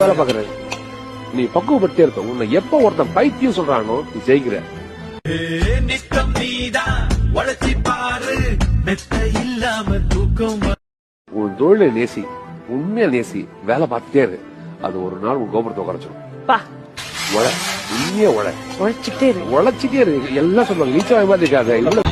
வேலை பாக்குற நீ பக்குவப்பட்டே இருக்க. உன்னை எப்ப ஒருத்தன் பைத்தியம் சொல்றானோ நீ ஜெயிக்கிற. உன் தொழிலை நேசி, உண்மையா நேசி, வேலை பார்த்துட்டே இரு. அது ஒரு நாள் உன் கோபுரத்தை குறைச்சிடும். உழைச்சிட்டே இரு. எல்லாம் சொல்லுவாங்க நீச்சல் மாதிரி இருக்காது.